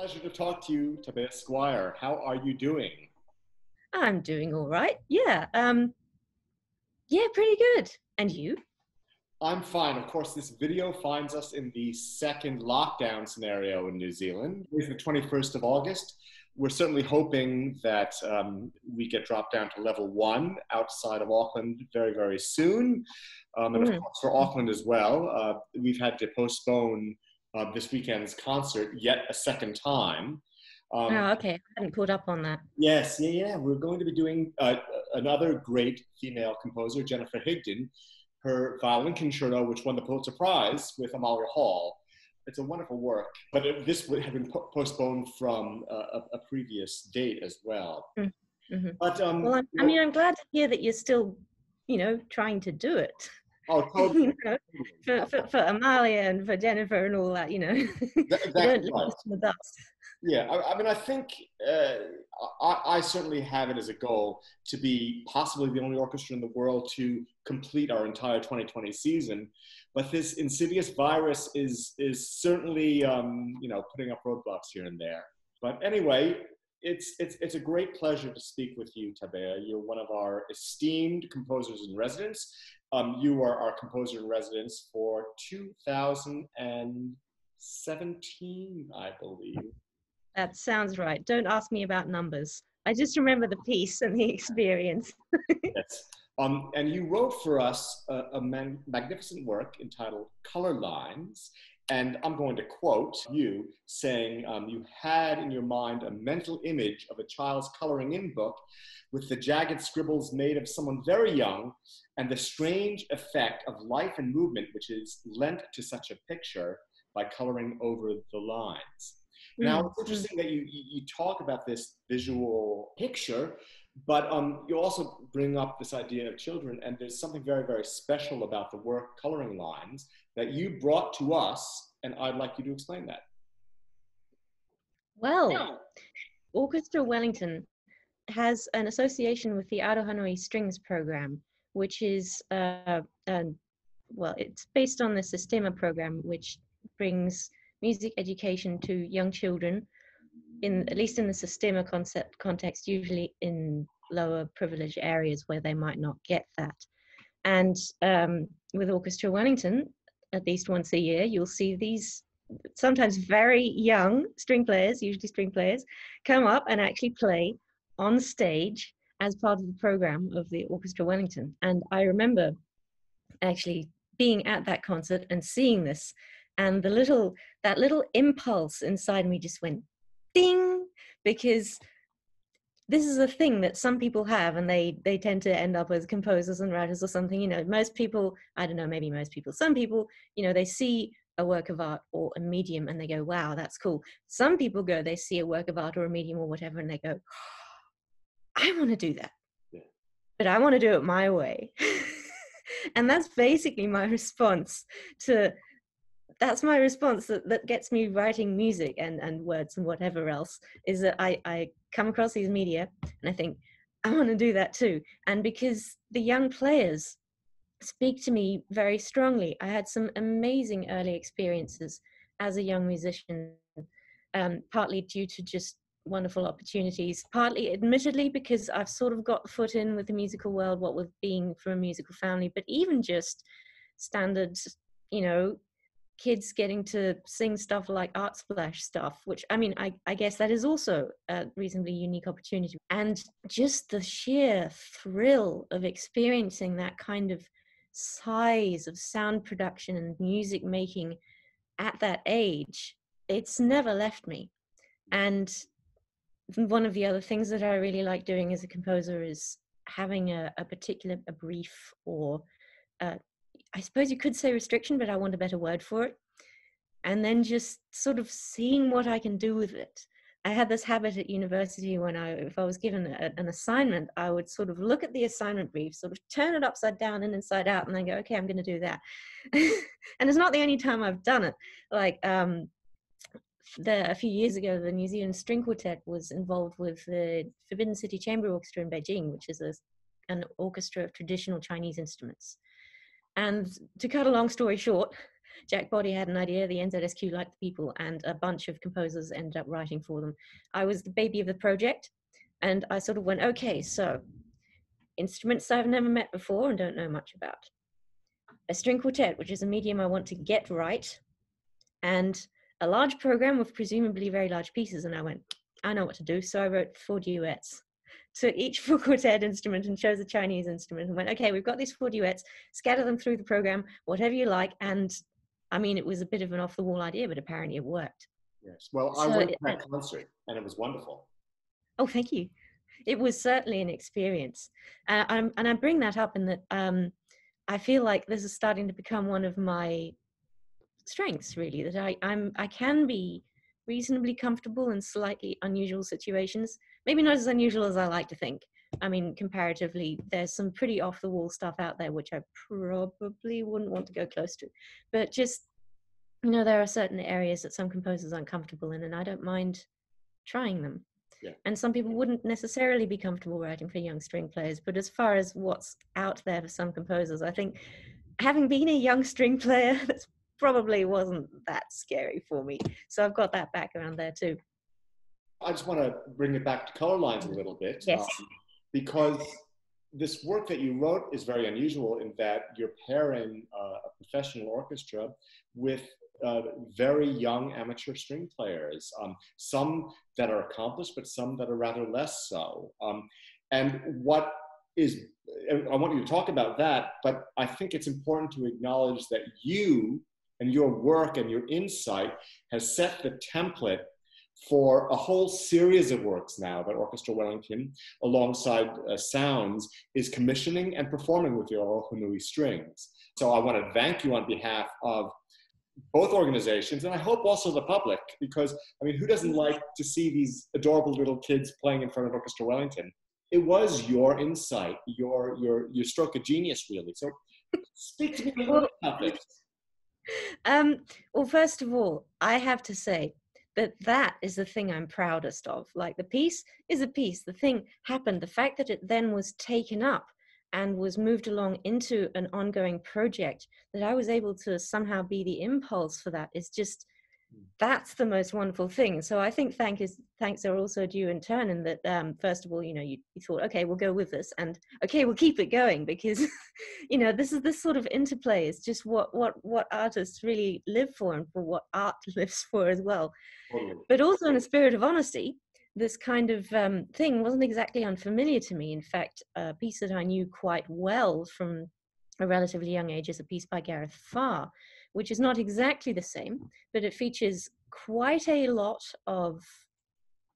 Pleasure to talk to you, Tabea Squire. How are you doing? I'm doing all right. Yeah, pretty good. And you? I'm fine. Of course, this video finds us in the second lockdown scenario in New Zealand. It's the 21st of August. We're certainly hoping that we get dropped down to level one outside of Auckland very, very soon. And of Mm. course, for Auckland as well, we've had to postpone this weekend's concert yet a second time. Um, Oh, okay. I hadn't caught up on that. Yes, yeah. We're going to be doing another great female composer, Jennifer Higdon, her violin concerto, which won the Pulitzer Prize with Amalia Hall. It's a wonderful work, but this would have been postponed from a previous date as well. Mm-hmm. But Well, I'm glad to hear that you're still, trying to do it. oh, totally. For Amalia and for Jennifer and all that, you That's don't leave right. us in the dust. Yeah, I mean, I think I certainly have it as a goal to be possibly the only orchestra in the world to complete our entire 2020 season. But this insidious virus is certainly, putting up roadblocks here and there. But anyway, it's a great pleasure to speak with you, Tabea. You're one of our esteemed composers in residence. You are our composer in residence for 2017, I believe. That sounds right. Don't ask me about numbers. I just remember the piece and the experience. Yes. And you wrote for us a magnificent work entitled Color Lines. And I'm going to quote you saying you had in your mind a mental image of a child's coloring in book with the jagged scribbles made of someone very young and the strange effect of life and movement which is lent to such a picture by coloring over the lines. Now, it's interesting that you talk about this visual picture, but you also bring up this idea of children, and there's something very, very special about the work Coloring Lines that you brought to us, and I'd like you to explain that. Well, Orchestra Wellington has an association with the Arohanui Strings program, which is, it's based on the Sistema program, which brings music education to young children, at least in the Sistema context, usually in lower privileged areas where they might not get that. And with Orchestra Wellington, at least once a year, you'll see these sometimes very young string players, usually string players, come up and actually play on stage as part of the program of the Orchestra Wellington. And I remember actually being at that concert and seeing this, and that little impulse inside me just went ding, because this is a thing that some people have, and they tend to end up as composers and writers or something. Most people, I don't know, maybe most people, some people, they see a work of art or a medium and they go, wow, that's cool. Some people they see a work of art or a medium or whatever and they go, I want to do that, but I want to do it my way. And that's basically my response that gets me writing music and words and whatever else, is that I come across these media and I think, I want to do that too. And because the young players speak to me very strongly, I had some amazing early experiences as a young musician, partly due to just wonderful opportunities, partly admittedly because I've sort of got the foot in with the musical world, what with being from a musical family, but even just standard, kids getting to sing stuff like Art Splash stuff, which I guess that is also a reasonably unique opportunity. And just the sheer thrill of experiencing that kind of size of sound production and music making at that age, it's never left me. And one of the other things that I really like doing as a composer is having a brief, or I suppose you could say restriction, but I want a better word for it. And then just sort of seeing what I can do with it. I had this habit at university if I was given an assignment, I would sort of look at the assignment brief, sort of turn it upside down and inside out, and then go, okay, I'm going to do that. And it's not the only time I've done it. Like a few years ago, the New Zealand String Quartet was involved with the Forbidden City Chamber Orchestra in Beijing, which is an orchestra of traditional Chinese instruments. And to cut a long story short, Jack Body had an idea, the NZSQ liked the people, and a bunch of composers ended up writing for them. I was the baby of the project, and I sort of went, okay, so instruments I've never met before and don't know much about. A string quartet, which is a medium I want to get right, and a large program with presumably very large pieces. And I went, I know what to do. So I wrote 4 duets. Took each 4 quartet instrument and chose a Chinese instrument and went, okay, we've got these 4 duets, scatter them through the program, whatever you like. And I mean, it was a bit of an off the wall idea, but apparently it worked. Yes. Well, I went to that concert and it was wonderful. Oh, thank you. It was certainly an experience. And I bring that up in that I feel like this is starting to become one of my strengths, really, that I can be reasonably comfortable in slightly unusual situations. Maybe not as unusual as I like to think. I mean, comparatively, there's some pretty off the wall stuff out there which I probably wouldn't want to go close to. But just, you know, there are certain areas that some composers aren't comfortable in, and I don't mind trying them. Yeah. And some people wouldn't necessarily be comfortable writing for young string players, but as far as what's out there for some composers, I think having been a young string player, that's probably wasn't that scary for me. So I've got that background there too. I just want to bring it back to color lines a little bit. Yes. Because this work that you wrote is very unusual in that you're pairing a professional orchestra with very young amateur string players, some that are accomplished, but some that are rather less so. And what is, I want you to talk about that, but I think it's important to acknowledge that you and your work and your insight has set the template for a whole series of works now that Orchestra Wellington, alongside Sounds, is commissioning and performing with your Ohanui strings. So I want to thank you on behalf of both organizations, and I hope also the public, because, I mean, who doesn't like to see these adorable little kids playing in front of Orchestra Wellington? It was your insight, your stroke of genius, really. So speak to me a little bit about this. Well, first of all, I have to say that is the thing I'm proudest of. Like, the piece is a piece. The thing happened. The fact that it then was taken up and was moved along into an ongoing project, that I was able to somehow be the impulse for that, is just, that's the most wonderful thing. So I think thanks are also due in turn, in that first of all, you know, you thought, okay, we'll go with this, and okay, we'll keep it going, because you know, this sort of interplay is just what artists really live for, and for what art lives for as well. But also, in a spirit of honesty, this kind of thing wasn't exactly unfamiliar to me. In fact, a piece that I knew quite well from a relatively young age is a piece by Gareth Farr, which is not exactly the same, but it features quite a lot of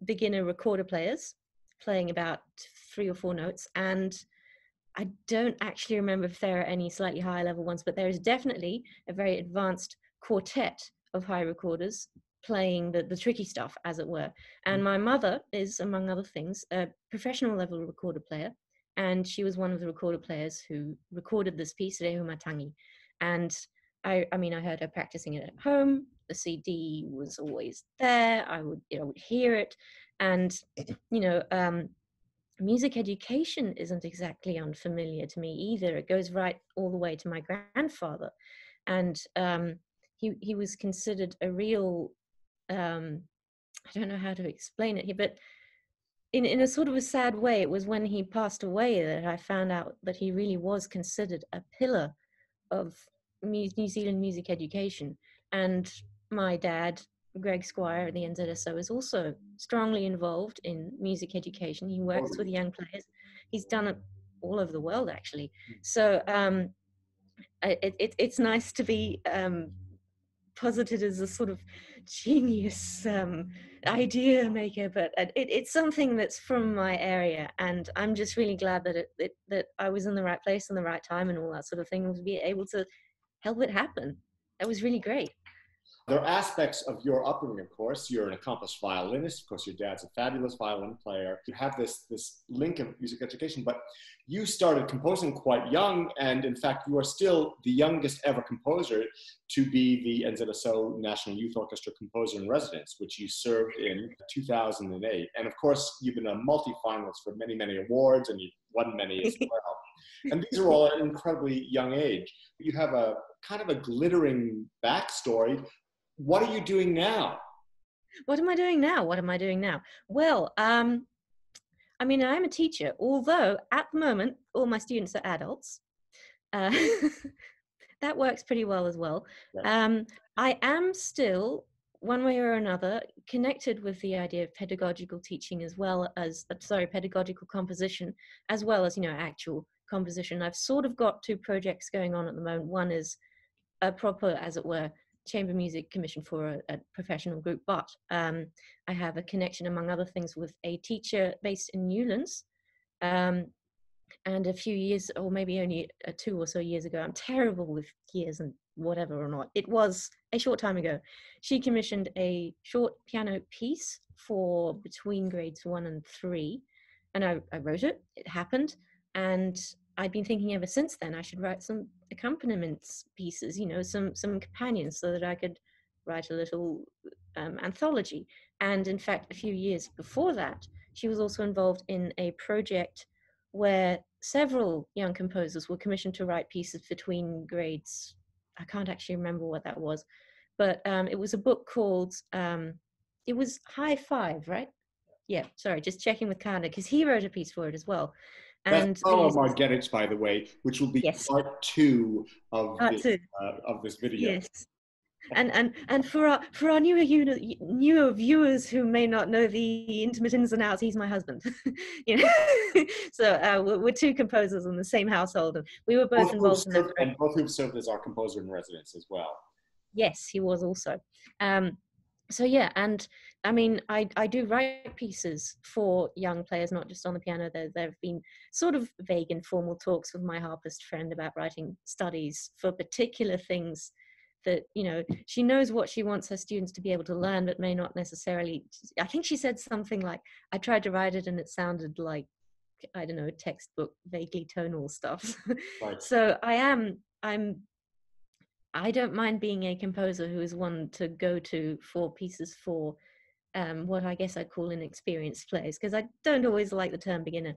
beginner recorder players playing about 3 or 4 notes. And I don't actually remember if there are any slightly higher level ones, but there is definitely a very advanced quartet of high recorders playing the tricky stuff, as it were. And my mother is, among other things, a professional level recorder player. And she was one of the recorder players who recorded this piece, Rehu Matangi. And I mean, I heard her practicing it at home. The CD was always there. I would hear it. And, you know, music education isn't exactly unfamiliar to me either. It goes right all the way to my grandfather. And he was considered a real, I don't know how to explain it here, but in a sort of a sad way, it was when he passed away that I found out that he really was considered a pillar of New Zealand music education. And my dad, Greg Squire at the NZSO, is also strongly involved in music education. He works with young players. He's done it all over the world, actually. So it's nice to be posited as a sort of genius idea maker, but it's something that's from my area, and I'm just really glad that that I was in the right place in the right time and all that sort of thing, to be able to help it happen. That was really great. There are aspects of your upbringing, of course. You're an accomplished violinist. Of course, your dad's a fabulous violin player. You have this link of music education, but you started composing quite young, and in fact, you are still the youngest ever composer to be the NZSO National Youth Orchestra Composer in Residence, which you served in 2008. And of course, you've been a multi-finalist for many, many awards, and you've won many as well. And these are all at an incredibly young age. You have a kind of a glittering backstory. What are you doing now? What am I doing now? What am I doing now? Well, I mean, I'm a teacher, although at the moment, all my students are adults. Uh, that works pretty well as well. Yeah. I am still, one way or another, connected with the idea of pedagogical teaching as well as, pedagogical composition, as well as, actual composition. I've sort of got two projects going on at the moment. One is a proper, as it were, chamber music commission for a professional group, but I have a connection, among other things, with a teacher based in Newlands. And a few years, or maybe only 2 or so years ago, I'm terrible with years and whatever or not, it was a short time ago, she commissioned a short piano piece for between grades 1 and 3. And I wrote it, it happened. And I've been thinking ever since then I should write some accompaniment pieces, some companions, so that I could write a little anthology. And in fact, a few years before that, she was also involved in a project where several young composers were commissioned to write pieces between grades. I can't actually remember what that was, but it was a book called, it was High Five, right? Yeah, sorry, just checking with Kana, because he wrote a piece for it as well. That's And Paolo Margetich, by the way, which will be yes, part 2 of this video. Yes. And for our newer viewers who may not know the intimate ins and outs, he's my husband. So we're two composers in the same household, and we were both involved in that. And both who've served as our composer in residence as well. Yes, he was also. So yeah, and I mean, I do write pieces for young players, not just on the piano. There have been sort of vague informal talks with my harpist friend about writing studies for particular things that, she knows what she wants her students to be able to learn, but may not necessarily. I think she said something like, I tried to write it and it sounded like, I don't know, textbook, vaguely tonal stuff. Right. So I don't mind being a composer who is one to go to for pieces for what I guess I'd call inexperienced players, because I don't always like the term beginner,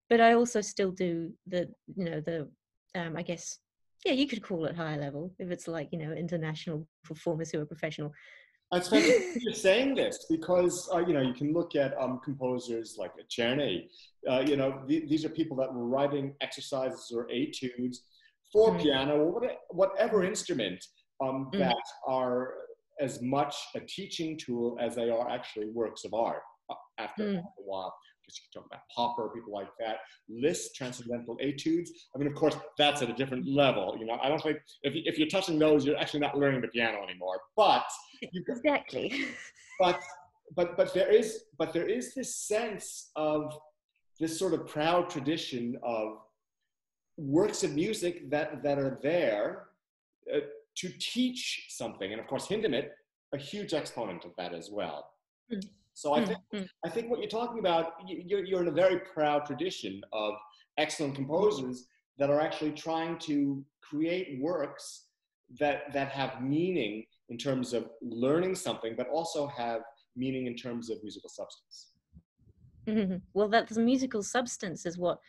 but I also still do I guess, yeah, you could call it higher level if it's like, international performers who are professional. It's fantastic you're saying this, because you can look at composers like Czerny. These are people that were writing exercises or etudes for piano or whatever instrument that are as much a teaching tool as they are actually works of art after a while. Because you can talk about Popper, people like that. Liszt, transcendental etudes. I mean, of course, that's at a different level. I don't think if you're touching those, you're actually not learning the piano anymore. But exactly. But there is this sense of this sort of proud tradition of works of music that are there to teach something. And of course, Hindemith, a huge exponent of that as well. So I think what you're talking about, you're in a very proud tradition of excellent composers that are actually trying to create works that have meaning in terms of learning something, but also have meaning in terms of musical substance. Well, that's musical substance is what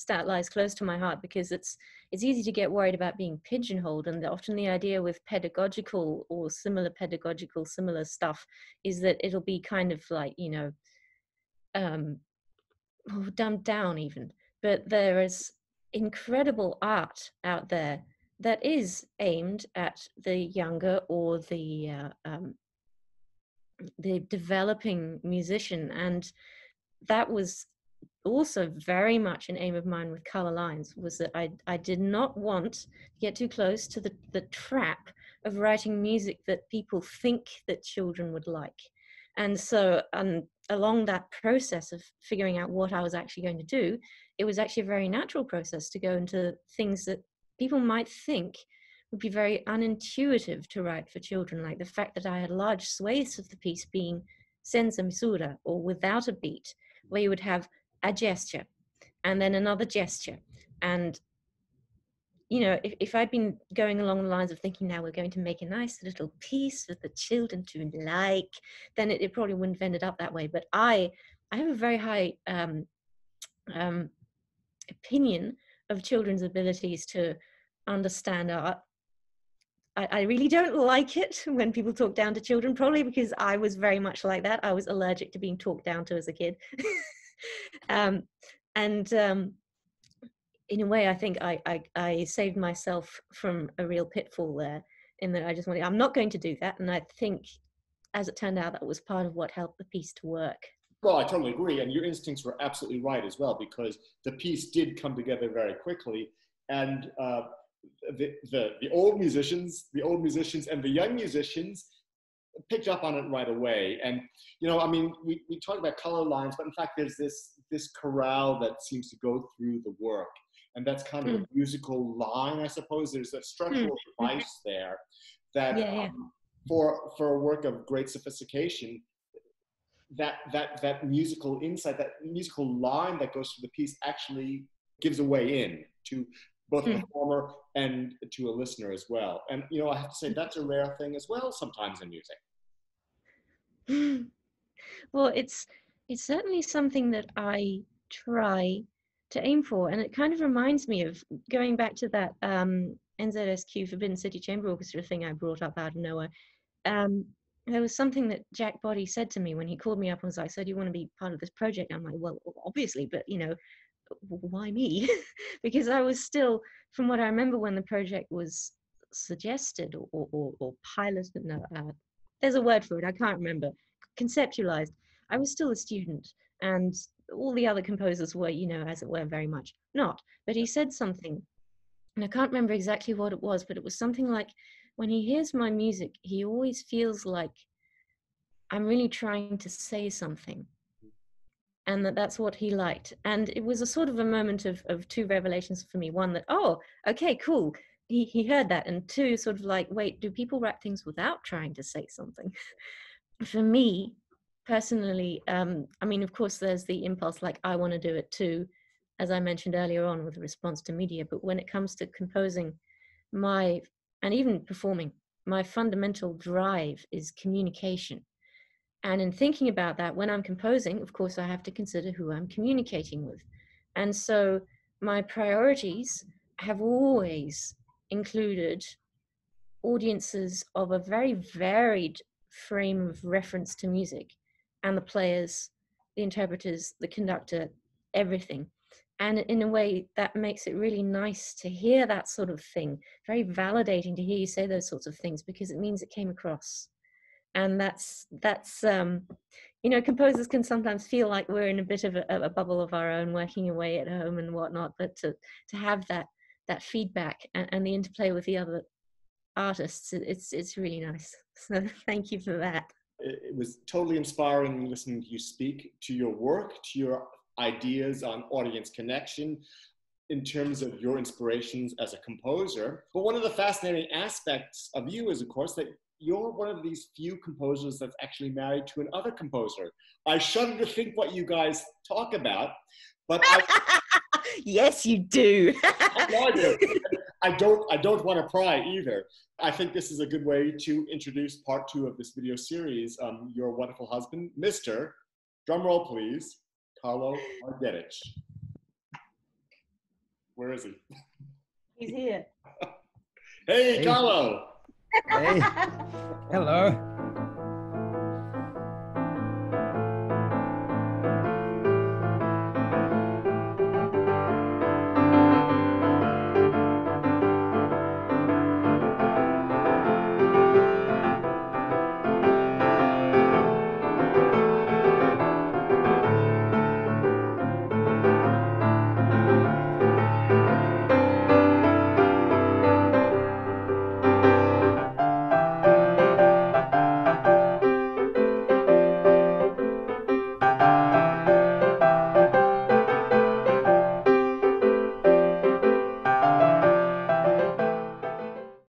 lies close to my heart, because it's easy to get worried about being pigeonholed, and often the idea with pedagogical or similar stuff is that it'll be kind of like, dumbed down even. But there is incredible art out there that is aimed at the younger or the developing musician, and that was also very much an aim of mine with Color Lines, was that I did not want to get too close to the trap of writing music that people think that children would like. And so along that process of figuring out what I was actually going to do, it was actually a very natural process to go into things that people might think would be very unintuitive to write for children, like the fact that I had large swathes of the piece being senza misura, or without a beat, where you would have a gesture and then another gesture. And if I'd been going along the lines of thinking, now we're going to make a nice little piece for the children to like, then it probably wouldn't have ended up that way. But I have a very high opinion of children's abilities to understand art. I really don't like it when people talk down to children, probably because I was very much like that. I was allergic to being talked down to as a kid. um, and in a way, I think I saved myself from a real pitfall there, in that I just wanted, I'm not going to do that. And I think, as it turned out, that was part of what helped the piece to work. Well, I totally agree. And your instincts were absolutely right as well, because the piece did come together very quickly. And the old musicians and the young musicians picked up on it right away. And, you know, I mean, we talk about color lines, but in fact, there's this chorale that seems to go through the work. And that's kind of a musical line, I suppose. There's a structural device there that for a work of great sophistication, that musical insight, that musical line that goes through the piece actually gives a way in to both a performer and to a listener as well. And, you know, I have to say that's a rare thing as well sometimes in music. Well, it's certainly something that I try to aim for, and it kind of reminds me of going back to that NZSQ Forbidden City Chamber Orchestra thing I brought up out of nowhere. There was something that Jack Boddy said to me when he called me up and was like, "So do you want to be part of this project?" I'm like, "Well, obviously, but you know, why me?" Because I was still, from what I remember when the project was suggested or piloted, no, there's a word for it, I can't remember, conceptualized, I was still a student, and all the other composers were, you know, as it were, very much not. But he said something, and I can't remember exactly what it was, but it was something like, when he hears my music, he always feels like I'm really trying to say something, and that's what he liked. And it was a sort of a moment of two revelations for me. One, that, oh, okay, cool, he heard that. And two, sort of like, wait, do people write things without trying to say something? For me personally, I mean, of course there's the impulse, like, I want to do it too, as I mentioned earlier on, with the response to media. But when it comes to composing, and even performing, my fundamental drive is communication. And in thinking about that, when I'm composing, of course, I have to consider who I'm communicating with. And so my priorities have always included audiences of a very varied frame of reference to music, and the players, the interpreters, the conductor, everything. And in a way that makes it really nice to hear that sort of thing, very validating to hear you say those sorts of things, because it means it came across. And that's you know, composers can sometimes feel like we're in a bit of a bubble of our own, working away at home and whatnot, but to have that feedback and the interplay with the other artists, it's really nice. So thank you for that. It was totally inspiring listening to you speak, to your work, to your ideas on audience connection, in terms of your inspirations as a composer. But one of the fascinating aspects of you is, of course, that you're one of these few composers that's actually married to another composer. I shudder to think what you guys talk about, but yes, you do. No, I do. I don't want to pry either. I think this is a good way to introduce part 2 of this video series. Your wonderful husband, Mr. Drumroll please, Carlo Margherich. Where is he? He's here. Hey, Carlo. Hey. Hello.